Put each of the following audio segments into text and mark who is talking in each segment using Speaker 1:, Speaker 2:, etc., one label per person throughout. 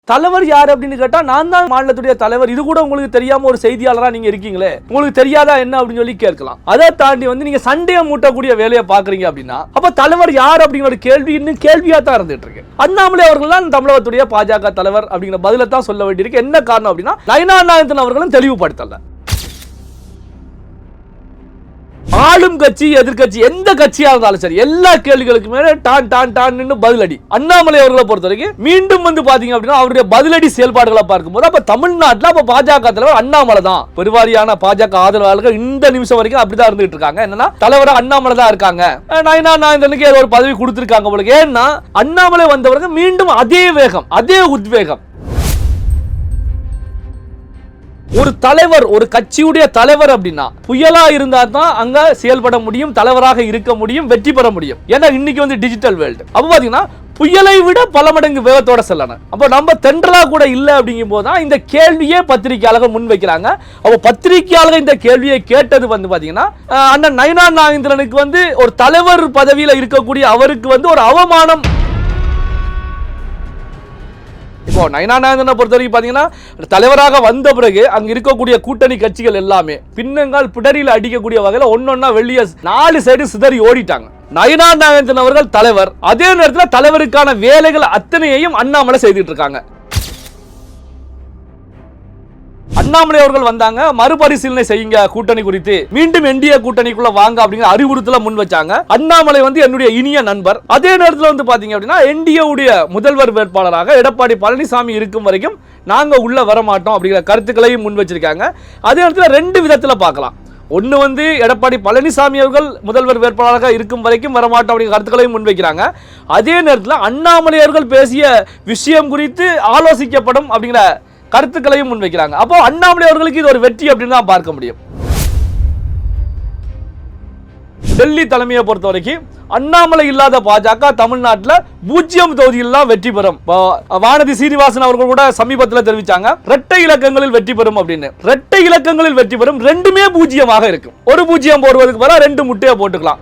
Speaker 1: தலைவர் யார் அப்படின்னு கேட்டா நான் தான் மாநிலத்துடைய தலைவர், இது கூட உங்களுக்கு தெரியாம ஒரு செய்தியாளரா நீங்க இருக்கீங்களே, உங்களுக்கு தெரியாதா என்ன அப்படின்னு சொல்லி கேட்கலாம். அதை தாண்டி நீங்க சண்டையை மூட்டக்கூடிய வேலையை பாக்குறீங்க அப்படின்னா அப்ப தலைவர் யார் அப்படிங்கிற கேள்வி இன்னும் கேள்வியா தான் இருந்துட்டு இருக்கு. அண்ணாமலை அவர்கள் தான் தமிழகத்துடைய பாஜக தலைவர் அப்படிங்கிற பதில தான் சொல்ல வேண்டியிருக்கு. என்ன காரணம் அப்படின்னா நயினார் நாகேந்திரன் அவர்களும் தெளிவுபடுத்தல. ஆளும் கட்சி எதிர்கட்சி எந்த கட்சியா இருந்தாலும் சரி எல்லா கேள்விகளுக்கு மேல டான் டான் டான் பதிலடி. அண்ணாமலை அவர்களை பொறுத்த வரைக்கும் மீண்டும் பாத்தீங்க அப்படின்னா அவருடைய பதிலடி செயல்பாடுகளை பார்க்கும்போது அப்ப தமிழ்நாட்டில் அப்ப பாஜக தலைவர் அண்ணாமலை தான். பெருவாரியான பாஜக ஆதரவாளர்கள் இந்த நிமிஷம் வரைக்கும் அப்படிதான் இருந்துட்டு இருக்காங்க. என்னன்னா தலைவரா அண்ணாமலை தான் இருக்காங்க. நயினார் நாகேந்திரனுக்கு ஏதோ ஒரு பதவி கொடுத்திருக்காங்க போல. ஏன்னா அண்ணாமலை வந்தவர்கள் மீண்டும் அதே வேகம் அதே உத்வேகம். ஒரு தலைவர் ஒரு கட்சியுடைய தலைவர் அப்படின்னா புயலா இருந்தா தான் அங்க செயல்பட முடியும், தலைவராக இருக்க முடியும், வெற்றி பெற முடியும். ஏன்னா இன்னைக்கு டிஜிட்டல் வேர்ல்டு. அப்ப பாத்தீங்கன்னா புயலை விட பல மடங்கு வேகத்தோட செல்லணும். அப்ப நம்ம தென்றலா கூட இல்ல அப்படிங்கும் போதுதான் இந்த கேள்வியே பத்திரிகையாளர்கள் முன்வைக்கிறாங்க. அப்ப பத்திரிகையாளர்கள் இந்த கேள்வியை கேட்டது பாத்தீங்கன்னா அண்ணன் நயினார் நாகேந்திரனுக்கு ஒரு தலைவர் பதவியில இருக்கக்கூடிய அவருக்கு ஒரு அவமானம். இப்போ நயினார் நாகேந்திரனை பொறுத்த வரைக்கும் பாத்தீங்கன்னா தலைவராக வந்த பிறகு அங்க இருக்கக்கூடிய கூட்டணி கட்சிகள் எல்லாமே பின்னங்கால் பிடரியில் அடிக்கக்கூடிய வகையில் ஒன்னொன்னா வெளியே 4 சைடு சிதறி ஓடிட்டாங்க. நயினார் நாகேந்திரன் அவர்கள் தலைவர், அதே நேரத்தில் தலைவருக்கான வேலைகள் அத்தனையையும் அண்ணாமலை செய்துட்டு இருக்காங்க. அண்ணாமலை அவர்கள் வந்தாங்க, மறுபரிசீலனை செய்யுங்க கூட்டணி குறித்து, மீண்டும் என்டிஏ கூட்டணிக்குள்ள வாங்க அப்படிங்கிற அறிவுறுத்தல முன் வச்சாங்க. அண்ணாமலை என்னுடைய இனிய நண்பர். அதே நேரத்தில் பாத்தீங்க அப்படின்னா என்டிஏ உடைய முதல்வர் வேட்பாளராக எடப்பாடி பழனிசாமி இருக்கும் வரைக்கும் நாங்க உள்ள வர மாட்டோம் அப்படிங்கிற கருத்துக்களையும் முன் வச்சிருக்காங்க. அதே நேரத்தில் 2 விதத்துல பார்க்கலாம். ஒன்னு எடப்பாடி பழனிசாமி அவர்கள் முதல்வர் வேட்பாளராக இருக்கும் வரைக்கும் வரமாட்டோம் அப்படிங்கிற கருத்துக்களையும் முன்வைக்கிறாங்க. அதே நேரத்தில் அண்ணாமலை அவர்கள் பேசிய விஷயம் குறித்து ஆலோசிக்கப்படும் அப்படிங்கிற கருத்துக்களையும் முன்வைக்கிறாங்க. அப்போ அண்ணாமலை அவர்களுக்கு இது ஒரு வெற்றி அப்படின்னு தான் பார்க்க முடியும். டெல்லி தலைமையை பொறுத்த வரைக்கும் அண்ணாமலை இல்லாத பாஜக தமிழ்நாட்டில் 0 தொகுதியில் தான் வெற்றி பெறும். வானதி சீனிவாசன் அவர்கள் கூட சமீபத்தில் தெரிவிச்சாங்க 2 இலக்கங்களில் வெற்றி பெறும் அப்படின்னு. 2 இலக்கங்களில் வெற்றி பெறும், 2மே 0 இருக்கும். ஒரு 0 போடுவதற்கு பதிலாக 2 முட்டையை போட்டுக்கலாம்.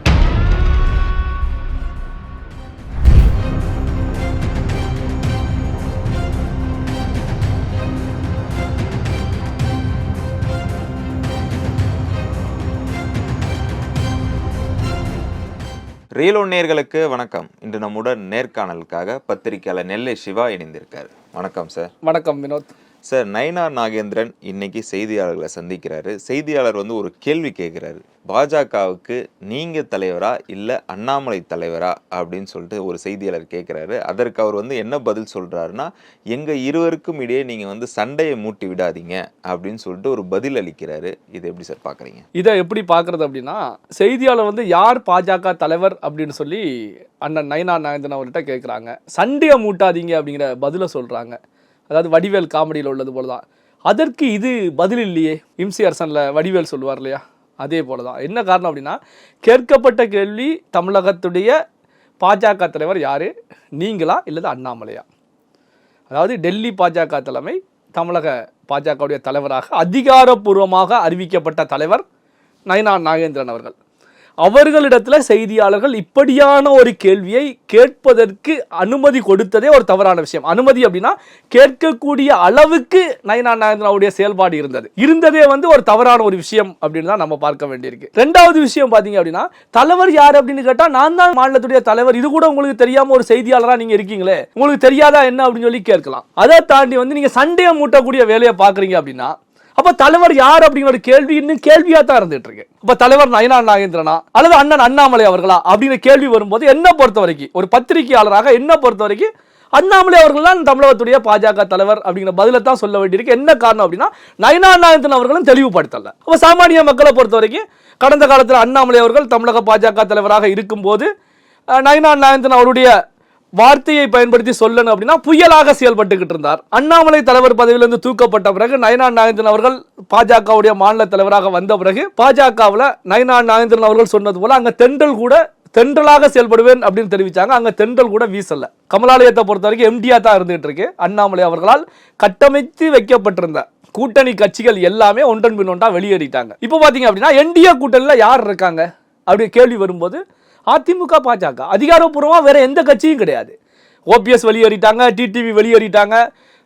Speaker 2: ரியலோ நேயர்களுக்கு வணக்கம். இன்று நம்முடன் நேர்காணலுக்காக பத்திரிகையாளர் நெல்லை சிவா இணைந்திருக்காரு. வணக்கம் சார்.
Speaker 1: வணக்கம் வினோத்.
Speaker 2: சார், நயினார் நாகேந்திரன் இன்னைக்கு செய்தியாளர்களை சந்திக்கிறாரு. செய்தியாளர் ஒரு கேள்வி கேட்கிறாரு, பாஜகவுக்கு நீங்க தலைவரா இல்ல அண்ணாமலை தலைவரா அப்படின்னு சொல்லிட்டு ஒரு செய்தியாளர் கேட்கிறாரு. அதற்கு அவர் என்ன பதில் சொல்றாருன்னா, எங்க இருவருக்கும் இடையே நீங்க சண்டையை மூட்டி விடாதீங்க அப்படின்னு சொல்லிட்டு ஒரு பதில் அளிக்கிறாரு. இதை எப்படி சார் பாக்குறீங்க?
Speaker 1: இதை எப்படி பாக்குறது அப்படின்னா, செய்தியாளர் யார் பாஜக தலைவர் அப்படின்னு சொல்லி அண்ணன் நயினார் நாகேந்திரன் அவர்கிட்ட கேட்குறாங்க. சண்டையை மூட்டாதீங்க அப்படிங்கிற பதில சொல்றாங்க. அதாவது வடிவேல் காமெடியில் உள்ளது போலதான். அதற்கு இது பதில் இல்லையே, இம்சி அரசன்ல வடிவேல் சொல்லுவார் இல்லையா, அதே போலதான். என்ன காரணம் அப்படின்னா, கேட்கப்பட்ட கேள்வி தமிழகத்துடைய பாஜக தலைவர் யாரு, நீங்களா இல்லது அண்ணாமலையா? அதாவது டெல்லி பாஜக தலைமை தமிழக பாஜகவுடைய தலைவராக அதிகாரப்பூர்வமாக அறிவிக்கப்பட்ட தலைவர் நயினார் நாகேந்திரன் அவர்கள். அவர்களிடத்தில் செய்தியாளர்கள் இப்படியான ஒரு கேள்வியை கேட்பதற்கு அனுமதி கொடுத்ததே ஒரு தவறான விஷயம். அனுமதி அப்படின்னா கேட்கக்கூடிய அளவுக்கு நயினார் நாகேந்திரனுடைய செயல்பாடு இருந்ததே ஒரு தவறான ஒரு விஷயம் அப்படின்னு தான் நம்ம பார்க்க வேண்டியிருக்கு. 2வது விஷயம் பாத்தீங்க அப்படின்னா, தலைவர் யார் அப்படின்னு கேட்டா நான் தான் மாநிலத்துடைய தலைவர், இது கூட உங்களுக்கு தெரியாம ஒரு செய்தியாளரா நீங்க இருக்கீங்களே, உங்களுக்கு தெரியாதா என்ன அப்படின்னு சொல்லி கேட்கலாம். அதை தாண்டி நீங்க சண்டையை மூட்டக்கூடிய வேலையை பாக்குறீங்க அப்படின்னா அப்ப தலைவர் யார் அப்படிங்கிற கேள்வி இன்னும் கேள்வியா தான் இருந்துட்டு இருக்கு. அப்ப தலைவர் நயினார் நாகேந்திரனா அல்லது அண்ணன் அண்ணாமலை அவர்களா அப்படிங்கிற கேள்வி வரும்போது என்ன பொறுத்த வரைக்கும், ஒரு பத்திரிகையாளராக என்ன பொறுத்த வரைக்கும் அண்ணாமலை அவர்கள் தான் தமிழகத்துடைய பாஜக தலைவர் அப்படிங்கிற பதில தான் சொல்ல வேண்டியிருக்கு. என்ன காரணம் அப்படின்னா நயினார் நாகேந்திரன் அவர்களும் தெளிவுபடுத்தல. அப்ப சாமானிய மக்களை பொறுத்த வரைக்கும் கடந்த காலத்தில் அண்ணாமலை அவர்கள் தமிழக பாஜக தலைவராக இருக்கும் போது நயினார் நாகேந்திரன் அவருடைய வார்த்தையை பயன்படுத்தி சொல்லணும் அப்படின்னா புயலாக செயல்பட்டுக்கிட்டு இருந்தார். அண்ணாமலை தலைவர் பதவியிலிருந்து தூக்கப்பட்ட பிறகு நயினார் நாகேந்திரன் அவர்கள் பாஜகவுடைய மாநில தலைவராக வந்த பிறகு பாஜகவில் நயினார் நாகேந்திரன் அவர்கள் சொன்னது போல அங்க தென்றல் கூட தென்றலாக செயல்படுவேன் அப்படின்னு தெரிவிச்சாங்க. அங்க தென்றல் கூட வீசல. கமலாலயத்தை பொறுத்த வரைக்கும் எம்டிஆர் தான் இருந்துட்டு இருக்கு. அண்ணாமலை அவர்களால் கட்டமைத்து வைக்கப்பட்டிருந்த கூட்டணி கட்சிகள் எல்லாமே ஒன்றன் பின் ஒன்றா வெளியேறிட்டாங்க. இப்போ பாத்தீங்க அப்படின்னா என்டிஏ கூட்டணியில் யார் இருக்காங்க அப்படி கேள்வி வரும்போது அதிமுக பாஜக அதிகாரப்பூர்வமாக வேற எந்த கட்சியும் கிடையாது. ஓபிஎஸ் வெளியேறிட்டாங்க, டிடிவி வெளியேறிட்டாங்க,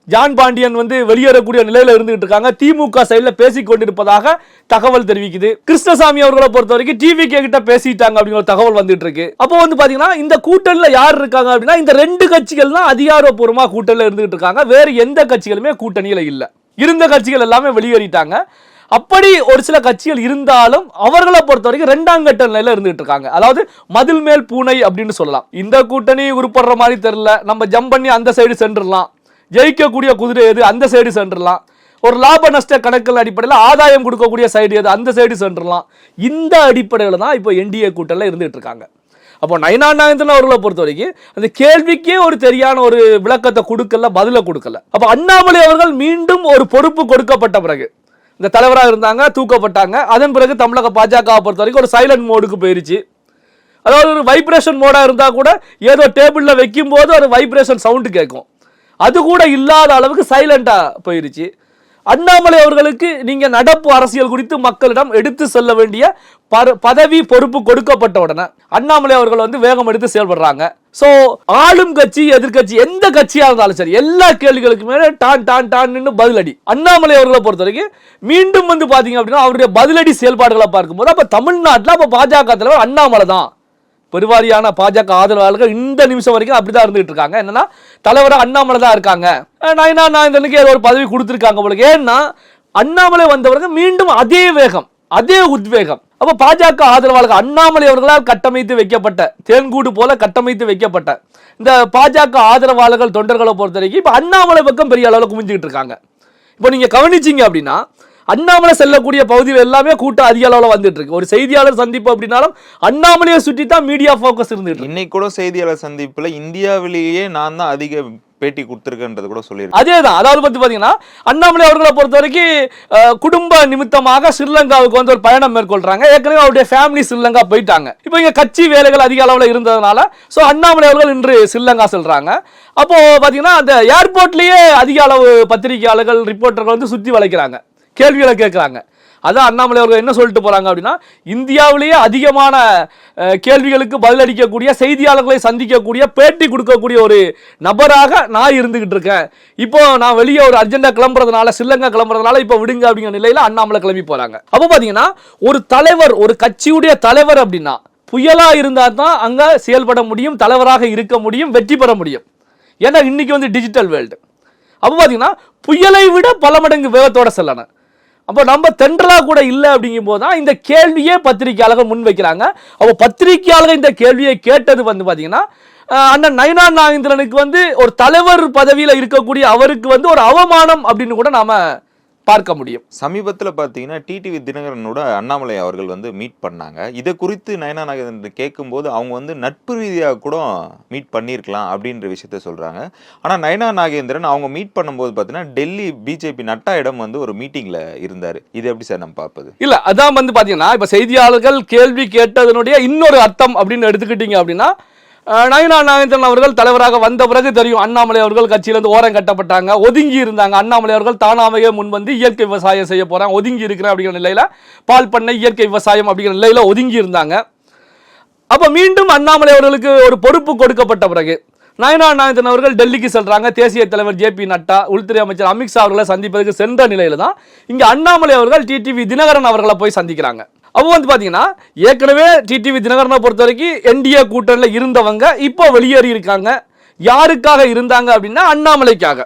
Speaker 1: ஜான் பாண்டியன் வந்து வெளியேறக்கூடிய நிலையில இருந்துகிட்டு இருக்காங்க. திமுக சைடுல பேசிக் கொண்டிருப்பதாக தகவல் தெரிவிக்குது. கிருஷ்ணசாமி அவர்களை பொறுத்த வரைக்கும் டிவிகே கிட்ட பேசிட்டாங்க அப்படிங்கிற தகவல் வந்துட்டு இருக்கு. அப்போ வந்து பாத்தீங்கன்னா இந்த கூட்டணியில யார் இருக்காங்க அப்படின்னா இந்த 2 கட்சிகள் தான் அதிகாரப்பூர்வமா கூட்டணியில இருந்துகிட்டு இருக்காங்க. வேற எந்த கட்சிகளுமே கூட்டணியில இல்ல. இருந்த கட்சிகள் எல்லாமே வெளியேறிட்டாங்க. அப்படி ஒரு சில கட்சிகள் இருந்தாலும் அவர்களை பொறுத்த வரைக்கும் 2ஆம் கட்ட நிலையில இருந்துட்டு இருக்காங்க. அதாவது மதில் மேல் பூனை அப்படின்னு சொல்லலாம். இந்த கூட்டணி உருப்படுற மாதிரி தெரியல, நம்ம ஜம்ப் பண்ணி அந்த சைடு சென்றுடலாம், ஜெயிக்கக்கூடிய குதிரை எது அந்த சைடு சென்றுடலாம், ஒரு லாப நஷ்ட கணக்கில் அடிப்படையில் ஆதாயம் கொடுக்கக்கூடிய சைடு எது அந்த சைடு சென்றுடலாம். இந்த அடிப்படையில் தான் இப்போ என்டிஏ கூட்டணியில் இருந்துட்டு இருக்காங்க. அப்போ நயனா நாகேந்திரன் அவர்களை பொறுத்த வரைக்கும் அந்த கேள்விக்கே ஒரு சரியான ஒரு விளக்கத்தை கொடுக்கல, பதிலை கொடுக்கல. அப்போ அண்ணாமலை அவர்கள் மீண்டும் ஒரு பொறுப்பு கொடுக்கப்பட்ட பிறகு இந்த தலைவராக இருந்தாங்க, தூக்கப்பட்டாங்க. அதன் பிறகு தமிழக பாஜகவை பொறுத்த வரைக்கும் ஒரு சைலண்ட் மோடுக்கு போயிருச்சு. அதாவது ஒரு வைப்ரேஷன் மோடா இருந்தா கூட ஏதோ டேபிள்ல வைக்கும் போது ஒரு வைப்ரேஷன் சவுண்ட் கேட்கும், அது கூட இல்லாத அளவுக்கு சைலண்டா போயிருச்சு. அண்ணாமலை அவர்களுக்கு நீங்க நடப்பு அரசியல் குறித்து மக்களிடம் எடுத்து செல்ல வேண்டிய பதவி பொறுப்பு கொடுக்கப்பட்ட உடனே அண்ணாமலை அவர்கள் வந்து வேகம் எடுத்து செயல்படுறாங்க. சோ ஆளும் கட்சி எதிர்கட்சி எந்த கட்சியா இருந்தாலும் சரி எல்லா கேள்விகளுக்கு மேல டான் டான் டான் பதிலடி. அண்ணாமலை அவர்களை பொறுத்த வரைக்கும் மீண்டும் வந்து பாத்தீங்க அப்படின்னா அவருடைய பதிலடி செயல்பாடுகளை பார்க்கும்போது அப்ப தமிழ்நாட்டில் அப்ப பாஜக தலைவர் அண்ணாமலை தான். பெருவாரியான பாஜக ஆதரவாளர்கள் இந்த நிமிஷம் வரைக்கும் அப்படிதான் இருந்துட்டு இருக்காங்க. என்னன்னா தலைவராக அண்ணாமலை தான் இருக்காங்க. நயனா நாகேந்திரனுக்கு ஏதோ ஒரு பதவி கொடுத்துருக்காங்க உங்களுக்கு. ஏன்னா அண்ணாமலை வந்தவர்கள் மீண்டும் அதே வேகம் அதே உத்வேகம். அப்ப பாஜக ஆதரவாளர்கள் அண்ணாமலை அவர்களால் கட்டமைத்து வைக்கப்பட்ட தேன்கூடு போல கட்டமைத்து வைக்கப்பட்ட இந்த பாஜக ஆதரவாளர்கள் தொண்டர்களை பொறுத்த வரைக்கும் இப்ப அண்ணாமலை பக்கம் பெரிய அளவுக்கு குமிஞ்சுக்கிட்டு இருக்காங்க. இப்போ நீங்க கவனிச்சீங்க அப்படின்னா அண்ணாமலை செல்லக்கூடிய பகுதியில் எல்லாமே கூட்டம் அதிக அளவில் வந்துட்டு இருக்கு. ஒரு செய்தியாளர் சந்திப்பு அப்படின்னாலும் அண்ணாமலையை சுற்றி தான் மீடியா போக்கஸ் இருந்துட்டு.
Speaker 2: இன்னைக்கு கூட செய்தியாளர் சந்திப்புல இந்தியாவிலேயே நான் தான் அதிக பேட்டி கொடுத்திருக்கேன்றது கூட சொல்லியிருக்கேன்.
Speaker 1: அதேதான். அதாவது பத்தி பாத்தீங்கன்னா அண்ணாமலை அவர்களை பொறுத்த வரைக்கும் குடும்ப நிமித்தமாக ஸ்ரீலங்காவுக்கு வந்து ஒரு பயணம் மேற்கொள்றாங்க. ஏற்கனவே அவருடைய ஃபேமிலி ஸ்ரீலங்கா போயிட்டாங்க. இப்போ இங்க கட்சி வேலைகள் அதிக அளவில் இருந்ததுனால சோ அண்ணாமலை அவர்கள் இன்று ஸ்ரீலங்கா செல்றாங்க. அப்போ பாத்தீங்கன்னா அந்த ஏர்போர்ட்லயே அதிக அளவு பத்திரிகையாளர்கள் ரிப்போர்ட்டர்கள் வந்து சுத்தி வளைக்கிறாங்க, கேள்விகளை கேட்கிறாங்க. அதான் அண்ணாமலை அவர்கள் என்ன சொல்லிட்டு போறாங்க அப்படின்னா இந்தியாவிலேயே அதிகமான கேள்விகளுக்கு பதிலளிக்கக்கூடிய செய்தியாளர்களை சந்திக்கக்கூடிய பேட்டி கொடுக்கக்கூடிய ஒரு நபராக நான் இருந்துகிட்டு இருக்கேன். இப்போ நான் வெளியே ஒரு அர்ஜென்டா கிளம்புறதுனால ஸ்ரீலங்கா கிளம்புறதுனால இப்போ விடுங்க அப்படிங்கிற நிலையில அண்ணாமலை கிளம்பி போறாங்க. அப்போ பாத்தீங்கன்னா ஒரு தலைவர் ஒரு கட்சியுடைய தலைவர் அப்படின்னா புயலா இருந்தா தான் அங்க செயல்பட முடியும், தலைவராக இருக்க முடியும், வெற்றி பெற முடியும். ஏன்னா இன்னைக்கு வந்து டிஜிட்டல் வேர்ல்டு. அப்போ பாத்தீங்கன்னா புயலை விட பல மடங்கு வேகத்தோட செல்லணும். அப்போ நம்ம தென்றலா கூட இல்லை அப்படிங்கும் போது தான் இந்த கேள்வியே பத்திரிகையாளர்கள் முன்வைக்கிறாங்க. அப்போ பத்திரிகையாளர்கள் இந்த கேள்வியை கேட்டது வந்து பாத்தீங்கன்னா அண்ணன் நயனா நாகேந்திரனுக்கு வந்து ஒரு தலைவர் பதவியில் இருக்கக்கூடிய அவருக்கு வந்து ஒரு அவமானம் அப்படின்னு கூட நாம பார்க்க முடியும்.
Speaker 2: சமீபத்தில் பார்த்தீங்கன்னா டிடிவி தினகரனோட அண்ணாமலை அவர்கள் வந்து மீட் பண்ணாங்க. இதை குறித்து நயனா நாகேந்திரன் கேட்கும்போது அவங்க வந்து நட்பு ரீதியாக கூட மீட் பண்ணியிருக்கலாம் அப்படின்ற விஷயத்த சொல்கிறாங்க. ஆனால் நயனா நாகேந்திரன் அவங்க மீட் பண்ணும்போது பார்த்தீங்கன்னா டெல்லி பிஜேபி நட்டாயிடம் வந்து ஒரு மீட்டிங்கில் இருந்தார். இது எப்படி சார் நம்ம பார்ப்பது?
Speaker 1: இல்லை, அதான் வந்து பார்த்தீங்கன்னா இப்போ செய்தியாளர்கள் கேள்வி கேட்டதனுடைய இன்னொரு அர்த்தம் அப்படின்னு எடுத்துக்கிட்டீங்க அப்படின்னா நயனா நாகேந்திரன் அவர்கள் தலைவராக வந்த பிறகு தெரியும் அண்ணாமலை அவர்கள் கட்சியிலிருந்து ஓரம் கட்டப்பட்டாங்க, ஒதுங்கி இருந்தாங்க. அண்ணாமலை அவர்கள் தானாகவே முன் வந்து இயற்கை விவசாயம் செய்ய போறாங்க, ஒதுங்கி இருக்கிறேன் அப்படிங்கிற நிலையில பால் பண்ணை இயற்கை விவசாயம் அப்படிங்கிற நிலையில ஒதுங்கி இருந்தாங்க. அப்ப மீண்டும் அண்ணாமலை அவர்களுக்கு ஒரு பொறுப்பு கொடுக்கப்பட்ட பிறகு நயனா நாகேந்திரன் அவர்கள் டெல்லிக்கு செல்றாங்க. தேசிய தலைவர் ஜே.பி. நட்டா, உள்துறை அமைச்சர் அமித்ஷா அவர்களை சந்திப்பதற்கு சென்ற நிலையில தான் இங்க அண்ணாமலை அவர்கள் டிடிவி தினகரன் அவர்களை போய் சந்திக்கிறாங்க. அப்போ வந்து பாத்தீங்கன்னா ஏற்கனவே டிடிவி தினகரனை பொறுத்த வரைக்கும் என்டிஏ கூட்டணியில் இருந்தவங்க இப்போ வெளியேறி இருக்காங்க. யாருக்காக இருந்தாங்க அப்படின்னா அண்ணாமலைக்காக.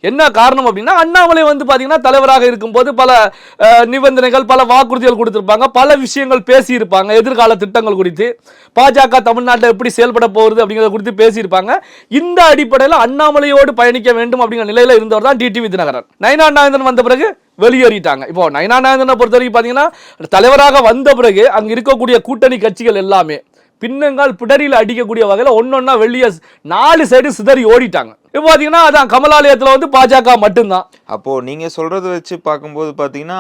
Speaker 1: என்ன காரணம் அப்படின்னா அண்ணாமலை வந்து பாத்தீங்கன்னா தலைவராக இருக்கும்போது பல நிபந்தனைகள் பல வாக்குறுதிகள் கொடுத்திருப்பாங்க, பல விஷயங்கள் பேசியிருப்பாங்க, எதிர்கால திட்டங்கள் குறித்து பாஜக தமிழ்நாட்டில் எப்படி செயல்பட போகுது அப்படிங்கிறத குறித்து பேசியிருப்பாங்க. இந்த அடிப்படையில் அண்ணாமலையோடு பயணிக்க வேண்டும் அப்படிங்கிற நிலையில இருந்தவர் தான் டிடிவி தினகரன். நயனா நாகேந்திரன் வந்த பிறகு வெளியேறிட்டாங்க. இப்போ நயனா நாகேந்திரனை பொறுத்த வரைக்கும் பாத்தீங்கன்னா தலைவராக வந்த பிறகு அங்க இருக்கக்கூடிய கூட்டணி கட்சிகள் எல்லாமே பின்னங்கால் பிடரியில் அடிக்கக்கூடிய வகையில் ஒன்னொன்னா வெளியே 4 சைடு சிதறி ஓடிட்டாங்க. இப்போ பாத்தீங்கன்னா அதான் கமலாலயத்தில் வந்து பாஜக மட்டும்தான்.
Speaker 2: அப்போ நீங்க சொல்றத வச்சு பார்க்கும்போது பாத்தீங்கன்னா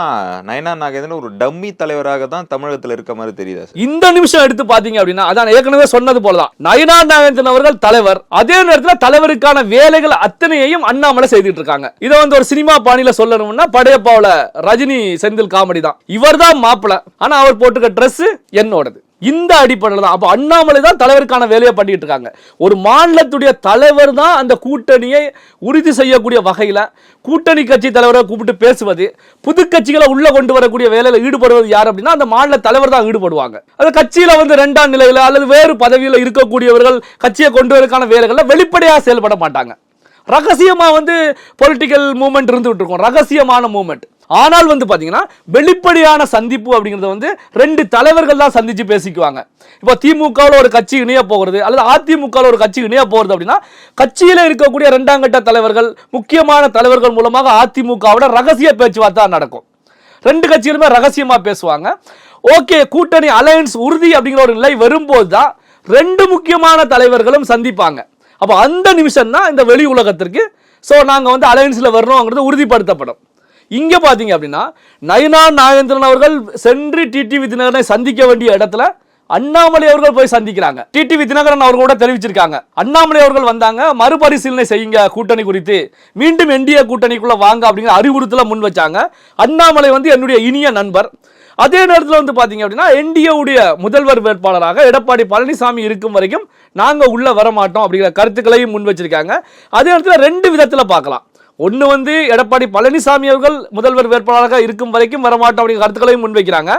Speaker 2: நயனா நாகேந்திரன் ஒரு டம்மி தலைவராக தான் தமிழகத்தில் இருக்க மாதிரி தெரியுதா?
Speaker 1: இந்த நிமிஷம் எடுத்து பாத்தீங்க அப்படின்னா அதான் ஏற்கனவே சொன்னது போலதான் நயனா நாகேந்திரன் அவர்கள் தலைவர், அதே நேரத்தில் தலைவருக்கான வேலைகள் அத்தனையையும் அண்ணாமலை செய்துட்டு இருக்காங்க. இதை வந்து ஒரு சினிமா பாணியில சொல்லணும்னா படையப்பாவுல ரஜினி செந்தில் காமெடி தான். இவர் தான் மாப்பிள, ஆனா அவர் போட்டுக்க ட்ரெஸ் என்னோடது. இந்த அடிப்படையில் தான். அப்போ அண்ணாமலை தான் தலைவருக்கான வேலையை பண்ணிட்டு இருக்காங்க. ஒரு மாநிலத்துடைய தலைவர் தான் அந்த கூட்டணியை உறுதி செய்யக்கூடிய வகையில் கூட்டணி கட்சி தலைவரை கூப்பிட்டு பேசுவது, புது கட்சிகளை உள்ள கொண்டு வரக்கூடிய வேலையில் ஈடுபடுவது யார் அப்படின்னா அந்த மாநில தலைவர் தான் ஈடுபடுவாங்க. அது கட்சியில வந்து 2ஆம் நிலையில அல்லது வேறு பதவியில் இருக்கக்கூடியவர்கள் கட்சியை கொண்டு வரதுக்கான வேலைகளில் வெளிப்படையாக செயல்பட மாட்டாங்க. ரகசியமா வந்து பொலிட்டிக்கல் மூவ்மெண்ட் இருந்துட்டு இருக்கும், ரகசியமான மூவ்மெண்ட். ஆனால் வந்து பாத்தீங்கன்னா வெளிப்படையான சந்திப்பு அப்படிங்கறது வந்து 2 தலைவர்கள் தான் சந்திச்சு பேசிக்குவாங்க. இப்போ திமுகவில் ஒரு கட்சி இணைய போகிறது அல்லது அதிமுகவில் ஒரு கட்சி இணைய போகிறது அப்படின்னா கட்சியில இருக்கக்கூடிய 2ஆம் கட்ட தலைவர்கள், முக்கியமான தலைவர்கள் மூலமாக அதிமுகவோட ரகசிய பேச்சுவார்த்தை நடக்கும். 2 கட்சிகளுமே ரகசியமா பேசுவாங்க. ஓகே, கூட்டணி அலையன்ஸ் உறுதி அப்படிங்கிற ஒரு நிலை வரும்போது தான் 2 முக்கியமான தலைவர்களும் சந்திப்பாங்க. அப்போ அந்த நிமிஷம் தான் இந்த வெளி உலகத்திற்கு நாங்க வந்து அலையன்ஸ்ல வரணும்ங்கிறது உறுதிப்படுத்தப்படும். இங்க பாத்தீங்க அப்படின்னா நயினார் நாகேந்திரன் அவர்கள் சென்று டிடிவி தினகரனை சந்திக்க வேண்டிய இடத்துல அண்ணாமலை அவர்கள் போய் சந்திக்கிறாங்க. டிடிவி தினகரன் அவர்கள் கூட தெரிவிச்சிருக்காங்க, அண்ணாமலை அவர்கள் வந்தாங்க, மறுபரிசீலனை செய்யுங்க கூட்டணி குறித்து, மீண்டும் என்டிஏ கூட்டணிக்குள்ள வாங்க அப்படிங்கிற அறிவுறுத்தல முன் வச்சாங்க. அண்ணாமலை வந்து என்னுடைய இனிய நண்பர். அதே நேரத்தில் வந்து பாத்தீங்க அப்படின்னா என்டிஏ உடைய முதல்வர் வேட்பாளராக எடப்பாடி பழனிசாமி இருக்கும் வரைக்கும் நாங்க உள்ள வரமாட்டோம் அப்படிங்கிற கருத்துக்களையும் முன் வச்சிருக்காங்க. அதே நேரத்தில் 2 விதத்துல பார்க்கலாம். ஒன்று வந்து எடப்பாடி பழனிசாமி அவர்கள் முதல்வர் வேட்பாளராக இருக்கும் வரைக்கும் வரமாட்டோம் அப்படிங்கிற கருத்துக்களையும் முன்வைக்கிறாங்க.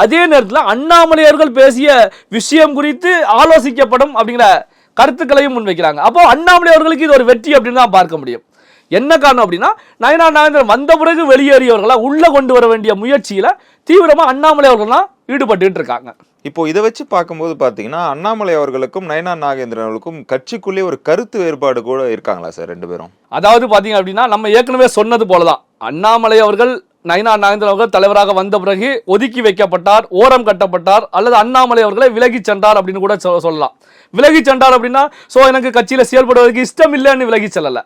Speaker 1: அதே நேரத்தில் அண்ணாமலை அவர்கள் பேசிய விஷயம் குறித்து ஆலோசிக்கப்படும் அப்படிங்கிற கருத்துக்களையும் முன்வைக்கிறாங்க. அப்போ அண்ணாமலை அவர்களுக்கு இது ஒரு வெற்றி அப்படின்னு தான் பார்க்க முடியும். என்ன காரணம் அப்படின்னா நயினார் நாகேந்திரன் வந்த பிறகு வெளியேறியவர்களை உள்ள கொண்டு வர வேண்டிய முயற்சியில தீவிரமா அண்ணாமலை அவர்கள்லாம் ஈடுபட்டு இருக்காங்க.
Speaker 2: இப்போ இதை வச்சு பார்க்கும்போது பார்த்தீங்கன்னா அண்ணாமலை அவர்களுக்கும் நயினார் நாகேந்திரன் அவர்களுக்கும் கட்சிக்குள்ளே ஒரு கருத்து வேறுபாடு கூட இருக்காங்களா சார் 2 பேரும்?
Speaker 1: அதாவது பாத்தீங்க அப்படின்னா நம்ம ஏற்கனவே சொன்னது போலதான், அண்ணாமலை அவர்கள் நயினார் நாகேந்திரன் அவர்கள் தலைவராக வந்த பிறகு ஒதுக்கி வைக்கப்பட்டார், ஓரம் கட்டப்பட்டார், அல்லது அண்ணாமலை அவர்களை விலகி சென்றார் அப்படின்னு கூட சொல்லலாம். விலகி சென்றார் அப்படின்னா எனக்கு கட்சியில செயல்படுவதற்கு இஷ்டம் இல்லைன்னு விலகி செல்லல.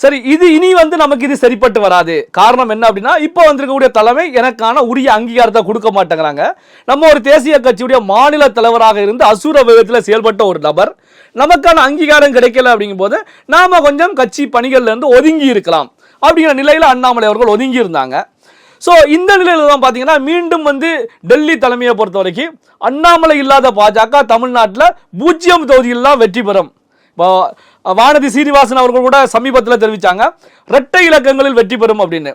Speaker 1: சரி, இது இனி வந்து நமக்கு இது சரிப்பட்டு வராது. காரணம் என்ன அப்படின்னா இப்போ வந்திருக்கக்கூடிய தலைமை எனக்கான உரிய அங்கீகாரத்தை கொடுக்க மாட்டேங்கிறாங்க. நம்ம ஒரு தேசிய கட்சியுடைய மாநில தலைவராக இருந்து அசுர வேகத்தில் செயல்பட்ட ஒரு நபர், நமக்கான அங்கீகாரம் கிடைக்கல அப்படிங்கும் போது நாம கொஞ்சம் கட்சி பணிகள்ல இருந்து ஒதுங்கி இருக்கலாம் அப்படிங்கிற நிலையில அண்ணாமலை அவர்கள் ஒதுங்கி இருந்தாங்க. இந்த நிலையில தான் பாத்தீங்கன்னா மீண்டும் வந்து டெல்லி தலைமையை பொறுத்த வரைக்கும் அண்ணாமலை இல்லாத பாஜக தமிழ்நாட்டில் 0 தொகுதிகளெல்லாம் வெற்றி பெறும். வானதி சீனிவாசன் அவர்கள் கூட சமீபத்தில் தெரிவிச்சாங்க 2 இலக்கங்களில் வெற்றி பெறும் அப்படின்னு.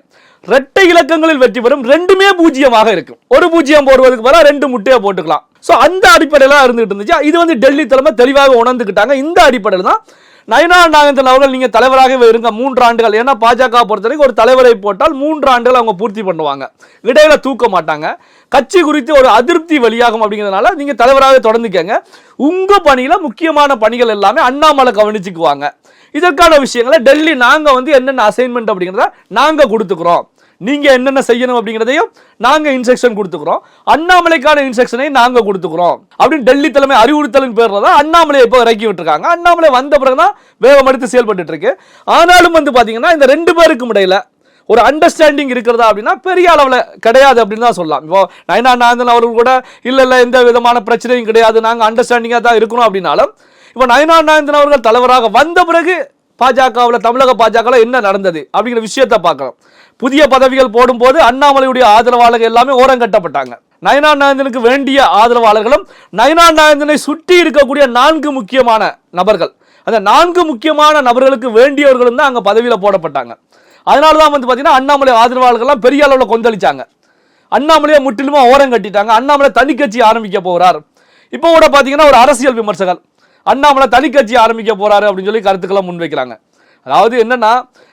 Speaker 1: 2 இலக்கங்களில் வெற்றி பெறும், 2மே 0 இருக்கும். ஒரு 0 போடுவதற்கு பதிலாக 2 முட்டையை போட்டுக்கலாம். அந்த அடிப்படையில் இருந்துகிட்டு இருந்துச்சு. இது வந்து டெல்லி தலைமை தெளிவாக உணர்ந்துக்கிட்டாங்க. இந்த அடிப்படையில் தான் நயினார் நாகேந்திரன் அவர்கள் நீங்க தலைவராகவே இருங்க 3 ஆண்டுகள். ஏன்னா பாஜக பொறுத்தவரைக்கும் ஒரு தலைவரை போட்டால் 3 ஆண்டுகள் அவங்க பூர்த்தி பண்ணுவாங்க, இடையில தூக்க மாட்டாங்க. கட்சி குறித்து ஒரு அதிருப்தி வெளியாகும் அப்படிங்கிறதுனால நீங்க தலைவராக தொடர்ந்துக்கங்க. உங்க பணியில முக்கியமான பணிகள் எல்லாமே அண்ணாமலை கவனிச்சுக்குவாங்க. இதற்கான விஷயங்களை டெல்லி நாங்க வந்து என்னென்ன அசைன்மெண்ட் அப்படிங்கிறத நாங்க கொடுத்துக்கிறோம், நீங்க என்னென்ன செய்யணும் அப்படிங்கிறதையும் நாங்க இன்ஸ்ட்ரக்ஷன் கொடுத்துக்கிறோம், அண்ணாமலைக்கான இன்ஸ்ட்ரக்ஷனை நாங்க கொடுத்துக்கிறோம் அப்படின்னு டெல்லி தலைமை அறிவுறுத்தலின் பேர்ல தான் அண்ணாமலை இப்போ இறக்கி விட்டுருக்காங்க. அண்ணாமலை வந்த பிறகுதான் வேகம் எடுத்து செயல்பட்டு இருக்கு. ஆனாலும் வந்து பாத்தீங்கன்னா இந்த 2 பேருக்கும் இடையில ஒரு அண்டர்ஸ்டாண்டிங் இருக்கிறதா அப்படின்னா பெரிய அளவில் கிடையாது அப்படின்னு தான் சொல்லலாம். இப்போ நயினார் நாகேந்திரன் அவர்கள் கூட இல்ல எந்த விதமான பிரச்சனையும் கிடையாது, நாங்க அண்டர்ஸ்டாண்டிங்கா தான் இருக்கணும் அப்படின்னாலும் இப்போ நயினார் நாகேந்திரன் அவர்கள் தலைவராக வந்த பிறகு பாஜகவில் தமிழக பாஜகவில் என்ன நடந்தது அப்படிங்கிற விஷயத்தை பார்க்கலாம். புதிய பதவிகள் போடும்போது அண்ணாமலையுடைய ஆதரவாளர்கள் எல்லாமே ஓரம் கட்டப்பட்டாங்க. நயினார் நாகேந்திரனுக்கு வேண்டிய ஆதரவாளர்களும் நயினார் நாகேந்திரனை சுற்றி இருக்கக்கூடிய 4 முக்கியமான நபர்கள், அந்த 4 முக்கியமான நபர்களுக்கு வேண்டியவர்களும் தான் அங்க பதவியில போடப்பட்டாங்க. அதனாலதான் வந்து பாத்தீங்கன்னா அண்ணாமலை ஆதரவாளர்கள்லாம் பெரிய அளவில் கொந்தளிச்சாங்க. அண்ணாமலையை முற்றிலுமா ஓரம் கட்டிட்டாங்க. அண்ணாமலை தனி கட்சி ஆரம்பிக்க போறார். இப்போ கூட பாத்தீங்கன்னா ஒரு அரசியல் விமர்சகர் அண்ணாமலை தனி கட்சி ஆரம்பிக்க போறாரு அப்படின்னு சொல்லி கருத்துக்களை முன்வைக்கிறாங்க. அதாவது என்னன்னா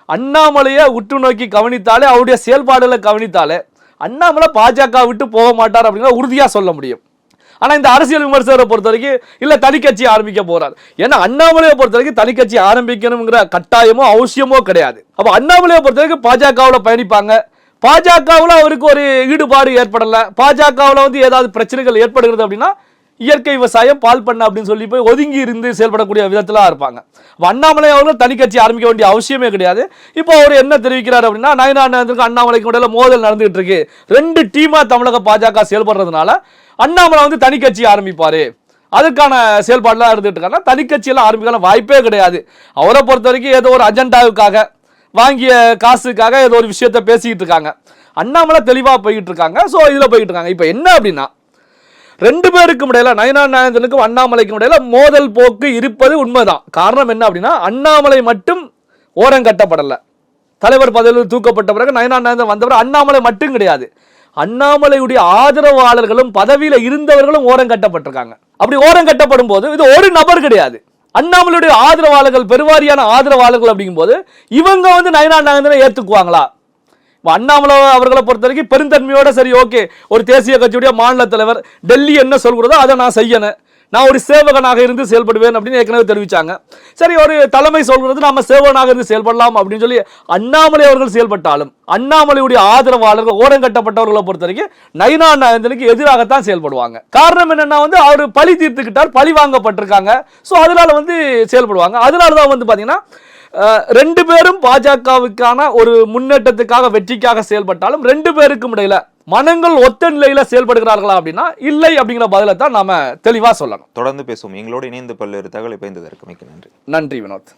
Speaker 1: அண்ணாமலையை உற்று நோக்கி கவனித்தாலே, அவருடைய செயல்பாடுகளை கவனித்தாலே அண்ணாமலை பாஜக விட்டு போக மாட்டார் அப்படிங்கிற உறுதியா சொல்ல முடியும். ஆனா இந்த அரசியல் விமர்சகரை பொறுத்த வரைக்கும் இல்ல தனி கட்சி ஆரம்பிக்க போறாரு. ஏன்னா அண்ணாமலையை பொறுத்த வரைக்கும் தனி கட்சி ஆரம்பிக்கணுங்கிற கட்டாயமோ அவசியமோ கிடையாது. அப்ப அண்ணாமலையை பொறுத்த வரைக்கும் பாஜகவில் பயணிப்பாங்க. பாஜகவில் அவருக்கு ஒரு ஈடுபாடு ஏற்படல, பாஜகவில் வந்து ஏதாவது பிரச்சனைகள் ஏற்படுகிறது அப்படின்னா இயற்கை விவசாயம், பால் பண்ண அப்படின்னு சொல்லி போய் ஒதுங்கி இருந்து செயல்படக்கூடிய விதத்துல இருப்பாங்க. அண்ணாமலை அவர்கள் தனி கட்சி ஆரம்பிக்க வேண்டிய அவசியமே கிடையாது. இப்போ அவர் என்ன தெரிவிக்கிறார் அப்படின்னா நயினார் நாகேந்திரனுக்கு அண்ணாமலைக்கு இடையில மோதல் நடந்துகிட்டு இருக்கு, 2 டீமா தமிழக பாஜக செயல்படுறதுனால அண்ணாமலை வந்து தனி கட்சி ஆரம்பிப்பாரு, அதுக்கான செயல்பாடுலாம் இருந்துட்டு இருக்காங்க. தனி கட்சியெல்லாம் ஆரம்பிக்கலாம் வாய்ப்பே கிடையாது. அவரை பொறுத்த வரைக்கும் ஏதோ ஒரு அஜெண்டாவுக்காக வாங்கிய காசுக்காக ஏதோ ஒரு விஷயத்த பேசிக்கிட்டு இருக்காங்க. அண்ணாமலை தெளிவா போயிட்டு இருக்காங்க. இதுல போயிட்டு இருக்காங்க. இப்போ என்ன அப்படின்னா ரெண்டு பேருக்கும் இடையில நயினார் நாகேந்திரனுக்கும் அண்ணாமலைக்கும் இடையில மோதல் போக்கு இருப்பது உண்மைதான். காரணம் என்ன அப்படின்னா, அண்ணாமலை மட்டும் ஓரங்கட்டப்படலை. தலைவர் பதவியில் தூக்கப்பட்ட பிறகு நயினார் நாகேந்திரன் வந்தவர் அண்ணாமலை மட்டும் கிடையாது, அண்ணாமலையுடைய ஆதரவாளர்களும் பதவியில இருந்தவர்களும் ஓரங்கட்டப்பட்டிருக்காங்க. அப்படி ஓரங்கட்டப்படும் போது இது ஒரு நபர் கிடையாது, அண்ணாமலையுடைய ஆதரவாளர்கள் பெருவாரியான ஆதரவாளர்கள். அப்படிங்கும் போது இவங்க வந்து நயினார் நாகேந்திரனை ஏத்துக்குவாங்களா? அண்ணாமலை அவர்களை பொறுத்த வரைக்கும் பெருந்தன்மையோட சரி, ஓகே, ஒரு தேசிய கட்சியுடைய மாநில தலைவர், டெல்லி என்ன சொல்கிறதோ அதை நான் செய்யணும், நான் ஒரு சேவகனாக இருந்து செயல்படுவேன் அப்படின்னு ஏற்கனவே தெரிவிச்சாங்க. சரி, ஒரு தலைமை சொல்கிறது நாம சேவகனாக இருந்து செயல்படலாம் அப்படின்னு சொல்லி அண்ணாமலை அவர்கள் செயல்பட்டாலும் அண்ணாமலையுடைய ஆதரவாளர்கள் ஓரங்கட்டப்பட்டவர்களை பொறுத்த வரைக்கும் நயினார் நாகேந்திரனுக்கு எதிராகத்தான் செயல்படுவாங்க. காரணம் என்னன்னா வந்து அவர் பழி தீர்த்துக்கிட்டார், பழி வாங்கப்பட்டிருக்காங்க. ஸோ அதனால வந்து செயல்படுவாங்க. அதனாலதான் வந்து பாத்தீங்கன்னா ரெண்டு பேரும் பாஜகவுக்கான ஒரு முன்னேற்றத்துக்காக வெற்றிக்காக செயல்பட்டாலும் ரெண்டு பேருக்கும் இடையில மனங்கள் ஒத்த நிலையில செயல்படுகிறார்களா அப்படின்னா இல்லை அப்படிங்கிற பதிலை தான் நாம தெளிவா சொல்லணும்.
Speaker 2: தொடர்ந்து பேசுவோம். எங்களோடு இணைந்து பல்வேறு தகவலை பயந்ததற்கு மிக்க நன்றி.
Speaker 1: நன்றி வினோத்.